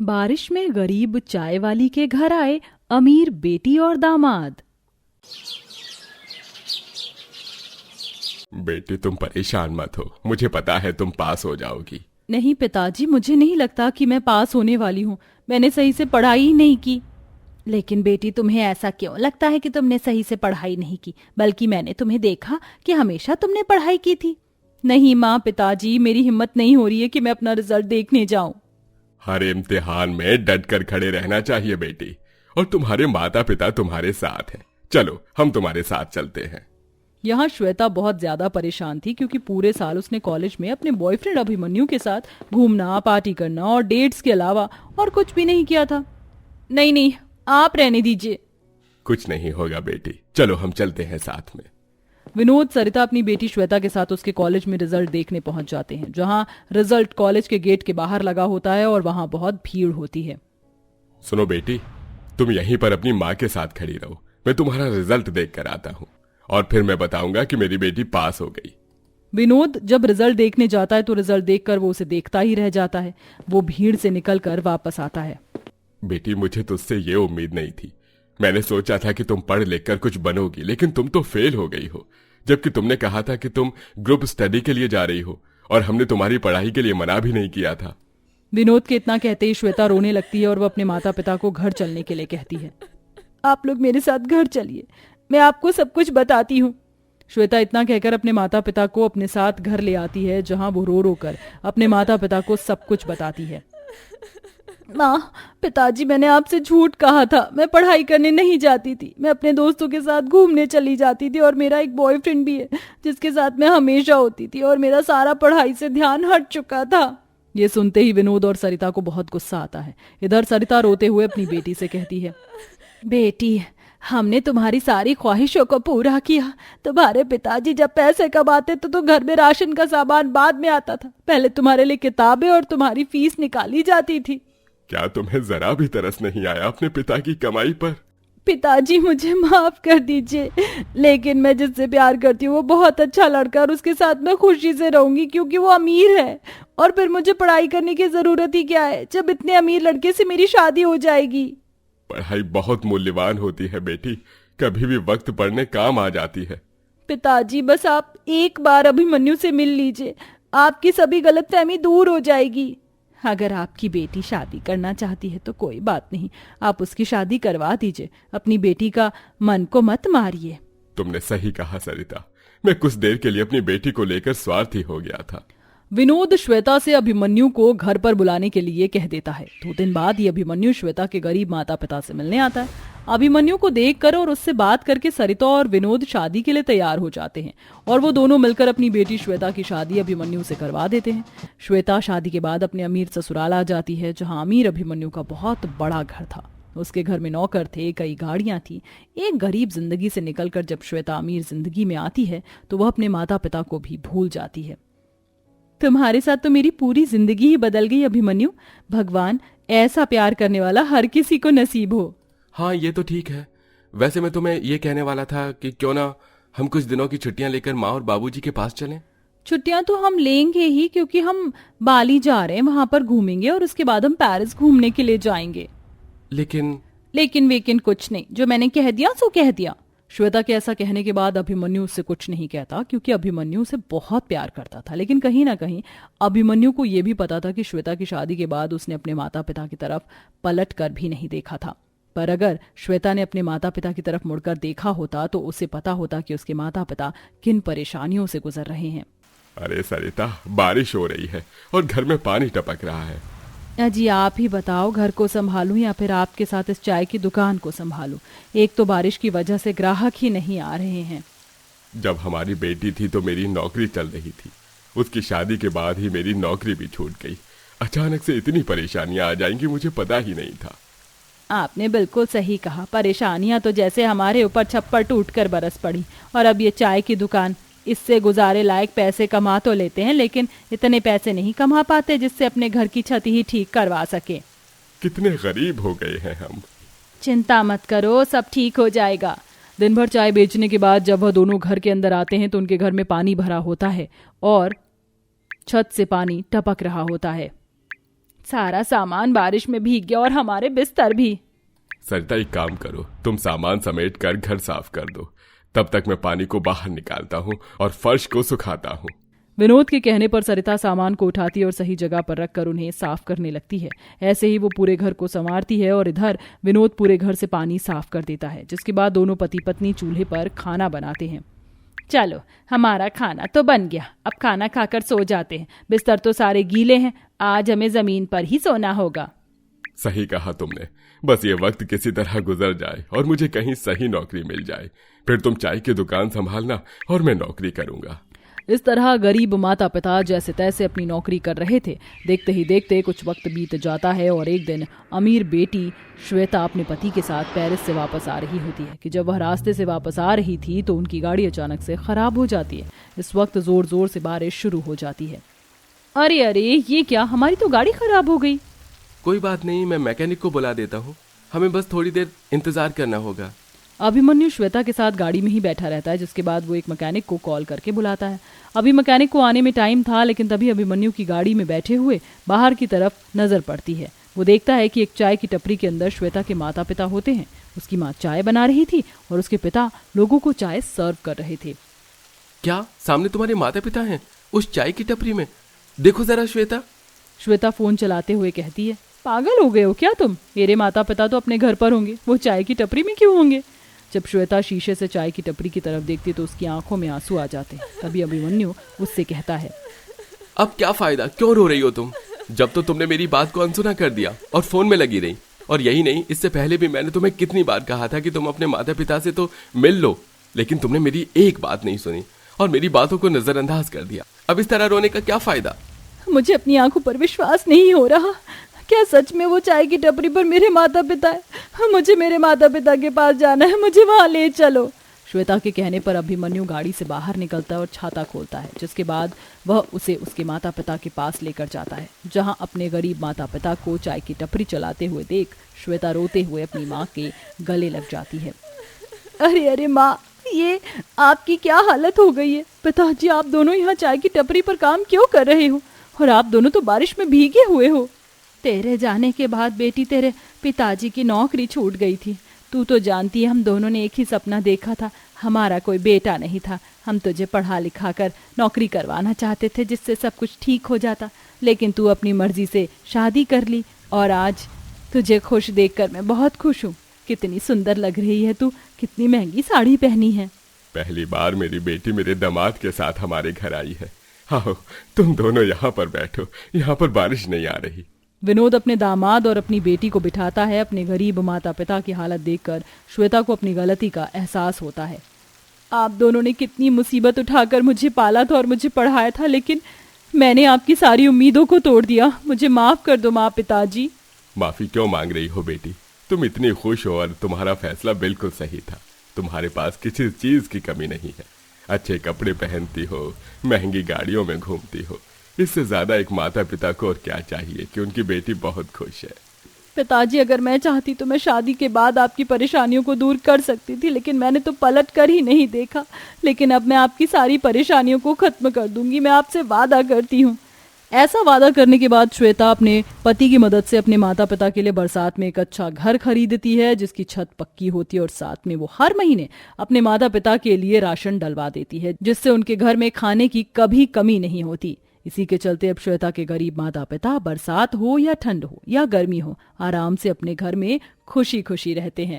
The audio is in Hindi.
बारिश में गरीब चाय वाली के घर आए अमीर बेटी और दामाद। बेटी तुम परेशान मत हो, मुझे पता है तुम पास हो जाओगी। नहीं पिताजी, मुझे नहीं लगता कि मैं पास होने वाली हूँ। मैंने सही से पढ़ाई ही नहीं की। लेकिन बेटी, तुम्हें ऐसा क्यों लगता है कि तुमने सही से पढ़ाई नहीं की? बल्कि मैंने तुम्हें देखा कि हमेशा तुमने पढ़ाई की थी। नहीं माँ, पिताजी, मेरी हिम्मत नहीं हो रही है कि मैं अपना रिजल्ट देखने जाऊं। हर इम्तिहान में डट कर खड़े रहना चाहिए बेटी, और तुम्हारे माता पिता तुम्हारे साथ हैं। चलो हम तुम्हारे साथ चलते हैं। यहाँ श्वेता बहुत ज्यादा परेशान थी क्योंकि पूरे साल उसने कॉलेज में अपने बॉयफ्रेंड अभिमन्यु के साथ घूमना, पार्टी करना और डेट्स के अलावा और कुछ भी नहीं किया था। नहीं नहीं, आप रहने दीजिए। कुछ नहीं होगा बेटी, चलो हम चलते हैं साथ में। विनोद, सरिता अपनी बेटी श्वेता के साथ उसके कॉलेज में रिजल्ट देखने पहुंच जाते हैं, जहां रिजल्ट कॉलेज के गेट के बाहर लगा होता है और वहां बहुत भीड़ होती है। सुनो बेटी, तुम यहीं पर अपनी माँ के साथ खड़ी रहो, मैं तुम्हारा रिजल्ट देख कर आता हूँ और फिर मैं बताऊंगा कि मेरी बेटी पास हो गई। विनोद जब रिजल्ट देखने जाता है तो रिजल्ट देखकर वो उसे देखता ही रह जाता है। वो भीड़ से निकलकर वापस आता है। बेटी, मुझे तुझसे ये उम्मीद नहीं थी। मैंने सोचा था कि तुम पढ़ लिख कर कुछ बनोगी, लेकिन तुम तो फेल हो गई हो। जबकि तुमने कहा था कि तुम ग्रुप स्टडी के लिए जा रही हो और हमने तुम्हारी पढ़ाई के लिए मना भी नहीं किया था। विनोद के इतना कहते ही श्वेता रोने लगती है और वह अपने माता पिता को घर चलने के लिए कहती है। आप लोग मेरे साथ घर चलिए, मैं आपको सब कुछ बताती हूँ। श्वेता इतना कहकर अपने माता पिता को अपने साथ घर ले आती है, जहां वो रो रो कर अपने माता पिता को सब कुछ बताती है। माँ, पिताजी, मैंने आपसे झूठ कहा था। मैं पढ़ाई करने नहीं जाती थी। मैं अपने दोस्तों के साथ घूमने चली जाती थी और मेरा एक बॉयफ्रेंड भी है जिसके साथ मैं हमेशा होती थी और मेरा सारा पढ़ाई से ध्यान हट चुका था। ये सुनते ही विनोद और सरिता को बहुत गुस्सा आता है। इधर सरिता रोते हुए अपनी बेटी से कहती है, बेटी, हमने तुम्हारी सारी ख्वाहिशों को पूरा किया। तुम्हारे पिताजी जब पैसे कमाते तो घर में राशन का सामान बाद में आता था। पहले तुम्हारे लिए किताबें और तुम्हारी फीस निकाली जाती थी। क्या तुम्हें जरा भी तरस नहीं आया अपने पिता की कमाई पर? पिताजी, मुझे माफ कर दीजिए, लेकिन मैं जिससे प्यार करती हूँ वो बहुत अच्छा लड़का और उसके साथ मैं खुशी से रहूंगी क्योंकि वो अमीर है। और फिर मुझे पढ़ाई करने की जरूरत ही क्या है जब इतने अमीर लड़के से मेरी शादी हो जाएगी। पढ़ाई बहुत मूल्यवान होती है बेटी, कभी भी वक्त पढ़ने काम आ जाती है। पिताजी, बस आप एक बार अभिमन्यु से मिल लीजिए, आपकी सभी गलतफहमी दूर हो जाएगी। अगर आपकी बेटी शादी करना चाहती है तो कोई बात नहीं, आप उसकी शादी करवा दीजिए। अपनी बेटी का मन को मत मारिए। तुमने सही कहा सरिता, मैं कुछ देर के लिए अपनी बेटी को लेकर स्वार्थी हो गया था। विनोद श्वेता से अभिमन्यु को घर पर बुलाने के लिए कह देता है। 2 दिन बाद ही अभिमन्यु श्वेता के गरीब माता पिता से मिलने आता है। अभिमन्यु को देखकर और उससे बात करके सरिता और विनोद शादी के लिए तैयार हो जाते हैं और वो दोनों मिलकर अपनी बेटी श्वेता की शादी अभिमन्यु से करवा देते हैं। श्वेता शादी के बाद अपने अमीर ससुराल आ जाती है, जहाँ अमीर अभिमन्यु का बहुत बड़ा घर था। उसके घर में नौकर थे, कई गाड़ियां थी। एक गरीब जिंदगी से निकलकर जब श्वेता अमीर जिंदगी में आती है तो वह अपने माता पिता को भी भूल जाती है। तुम्हारे साथ तो मेरी पूरी जिंदगी ही बदल गई अभिमन्यु। भगवान ऐसा प्यार करने वाला हर किसी को नसीब हो। हाँ, ये तो ठीक है। वैसे मैं तुम्हें ये कहने वाला था कि क्यों ना हम कुछ दिनों की छुट्टियां लेकर माँ और बाबूजी के पास चलें। छुट्टियां तो हम लेंगे ही, क्योंकि हम बाली जा रहे हैं, वहां पर घूमेंगे और उसके बाद हम पेरिस घूमने के लिए जाएंगे। लेकिन वेकिन कुछ नहीं, जो मैंने कह दिया सो कह दिया। श्वेता के ऐसा कहने के बाद अभिमन्यु उससे कुछ नहीं कहता, क्योंकि अभिमन्यु उसे बहुत प्यार करता था। लेकिन कहीं ना कहीं अभिमन्यु को यह भी पता था कि श्वेता की शादी के बाद उसने अपने माता पिता की तरफ पलट कर भी नहीं देखा था। पर अगर श्वेता ने अपने माता पिता की तरफ मुड़कर देखा होता तो उसे पता होता कि उसके माता पिता किन परेशानियों से गुजर रहे हैं। अरे सरिता, बारिश हो रही है और घर में पानी टपक रहा है। जी आप ही बताओ, घर को संभालूं या फिर आपके साथ इस चाय की दुकान को संभालूं? एक तो बारिश की वजह से ग्राहक ही नहीं आ रहे हैं। जब हमारी बेटी थी तो मेरी नौकरी चल रही थी। उसकी शादी के बाद ही मेरी नौकरी भी छूट गई। अचानक से इतनी परेशानियां आ जाएंगी, मुझे पता ही नहीं था। आपने बिल्कुल सही कहा। परेशानियां तो जैसे हमारे ऊपर छप्पर टूटकर बरस पड़ी। और अब ये चाय की दुकान, इससे गुजारे लायक पैसे कमा तो लेते हैं, लेकिन इतने पैसे नहीं कमा पाते जिससे अपने घर की छत ही ठीक करवा सके। कितने गरीब हो गए हैं हम। चिंता मत करो, सब ठीक हो जाएगा। दिन भर चाय बेचने के बाद जब वह दोनों घर के अंदर आते हैं तो उनके घर में पानी भरा होता है और छत से पानी टपक रहा होता है। सारा सामान बारिश में भीग गया और हमारे बिस्तर भी। सरिता एक काम करो, तुम सामान समेट कर घर साफ कर दो, तब तक मैं पानी को बाहर निकालता हूँ और फर्श को सुखाता हूँ। विनोद के कहने पर सरिता सामान को उठाती और सही जगह पर रखकर उन्हें साफ करने लगती है। ऐसे ही वो पूरे घर को संवारती है और इधर विनोद पूरे घर से पानी साफ कर देता है, जिसके बाद दोनों पति पत्नी चूल्हे पर खाना बनाते हैं। चलो हमारा खाना तो बन गया, अब खाना खाकर सो जाते हैं। बिस्तर तो सारे गीले हैं, आज हमें जमीन पर ही सोना होगा। सही कहा तुमने, बस ये वक्त किसी तरह गुजर जाए और मुझे कहीं सही नौकरी मिल जाए, फिर तुम चाय की दुकान संभालना और मैं नौकरी करूंगा। इस तरह गरीब माता पिता जैसे तैसे अपनी नौकरी कर रहे थे। देखते ही देखते कुछ वक्त बीत जाता है और एक दिन अमीर बेटी श्वेता अपने पति के साथ पेरिस से वापस आ रही होती है कि जब वह रास्ते से वापस आ रही थी तो उनकी गाड़ी अचानक से खराब हो जाती है। इस वक्त जोर जोर से बारिश शुरू हो जाती है। अरे अरे ये क्या, हमारी तो गाड़ी खराब हो गई। कोई बात नहीं, मैं मैकेनिक को बुला देता हूँ, हमें बस थोड़ी देर इंतजार करना होगा। अभिमन्यु श्वेता के साथ गाड़ी में ही बैठा रहता है, जिसके बाद वो एक मैकेनिक को कॉल करके बुलाता है। अभी मैकेनिक को आने में टाइम था, लेकिन तभी अभिमन्यु की गाड़ी में बैठे हुए बाहर की तरफ नजर पड़ती है। वो देखता है कि एक चाय की टपरी के अंदर श्वेता के माता पिता होते हैं। उसकी माँ चाय बना रही थी और उसके पिता लोगों को चाय सर्व कर रहे थे। क्या सामने तुम्हारे माता पिता हैं उस चाय की टपरी में? देखो जरा श्वेता। श्वेता फोन चलाते हुए कहती है, पागल हो गए हो क्या तुम? मेरे माता पिता तो अपने घर पर होंगे, वो चाय की टपरी में क्यों होंगे? जब श्वेता शीशे से चाय की टपरी की तरफ देखती तो उसकी आंखों में आंसू आ जाते। तभी अभिमन्यु उससे कहता है, अब क्या फायदा, क्यों रो रही हो तुम? जब तो तुमने मेरी बात को अनसुना कर दिया और फोन में लगी रही। और यही नहीं, इससे पहले भी मैंने तुम्हें कितनी बार कहा था कि तुम अपने माता पिता से तो मिल लो, लेकिन तुमने मेरी एक बात नहीं सुनी और मेरी बातों को नजरअंदाज कर दिया। अब इस तरह रोने का क्या फायदा? मुझे अपनी आंखों पर विश्वास नहीं हो रहा। क्या सच में वो चाय की टपरी पर मेरे माता पिता है? मुझे मेरे माता पिता के पास जाना है, मुझे वहां ले चलो। श्वेता के कहने पर अभिमन्यु गाड़ी से बाहर निकलता है और छाता खोलता है, जिसके बाद वह उसे उसके माता पिता के पास लेकर जाता है, जहां अपने गरीब माता पिता को चाय की टपरी चलाते हुए देख श्वेता रोते हुए अपनी माँ के गले लग जाती है। अरे अरे माँ, ये आपकी क्या हालत हो गई है? पिताजी आप दोनों यहाँ चाय की टपरी पर काम क्यों कर रहे हो? और आप दोनों तो बारिश में भीगे हुए हो। तेरे जाने के बाद बेटी तेरे पिताजी की नौकरी छूट गई थी। तू तो जानती है हम दोनों ने एक ही सपना देखा था, हमारा कोई बेटा नहीं था। हम तुझे पढ़ा लिखा कर नौकरी करवाना चाहते थे जिससे सब कुछ ठीक हो जाता, लेकिन तू अपनी मर्जी से शादी कर ली और आज तुझे खुश देखकर मैं बहुत खुश हूँ। कितनी सुंदर लग रही है तू, कितनी महंगी साड़ी पहनी है। पहली बार मेरी बेटी मेरे दामाद के साथ हमारे घर आई है। आओ तुम दोनों यहाँ पर बैठो, यहाँ पर बारिश नहीं आ रही। विनोद अपने दामाद और अपनी बेटी को बिठाता है। अपने गरीब माता पिता की हालत देखकर श्वेता को अपनी गलती का एहसास होता है। आप दोनों ने कितनी मुसीबत उठाकर मुझे पाला था और मुझे पढ़ाया था, लेकिन मैंने आपकी सारी उम्मीदों को तोड़ दिया। मुझे माफ कर दो माँ पिताजी। माफी क्यों मांग रही हो बेटी? तुम इतनी खुश हो और तुम्हारा फैसला बिल्कुल सही था। तुम्हारे पास किसी चीज की कमी नहीं है। अच्छे कपड़े पहनती हो, महंगी गाड़ियों में घूमती हो। इससे ज्यादा एक माता पिता को और क्या चाहिए कि उनकी बेटी बहुत खुश है। पिताजी अगर मैं चाहती तो मैं शादी के बाद आपकी परेशानियों को दूर कर सकती थी, लेकिन मैंने तो पलट कर ही नहीं देखा। लेकिन अब मैं आपकी सारी परेशानियों को खत्म कर दूंगी, मैं आपसे वादा करती हूँ। ऐसा वादा करने के बाद श्वेता अपने पति की मदद से अपने माता पिता के लिए बरसात में एक अच्छा घर खरीदती है, जिसकी छत पक्की होती है और साथ में वो हर महीने अपने माता पिता के लिए राशन डलवा देती है, जिससे उनके घर में खाने की कभी कमी नहीं होती। इसी के चलते अब श्वेता के गरीब माता पिता बरसात हो या ठंड हो या गर्मी हो, आराम से अपने घर में खुशी खुशी रहते हैं।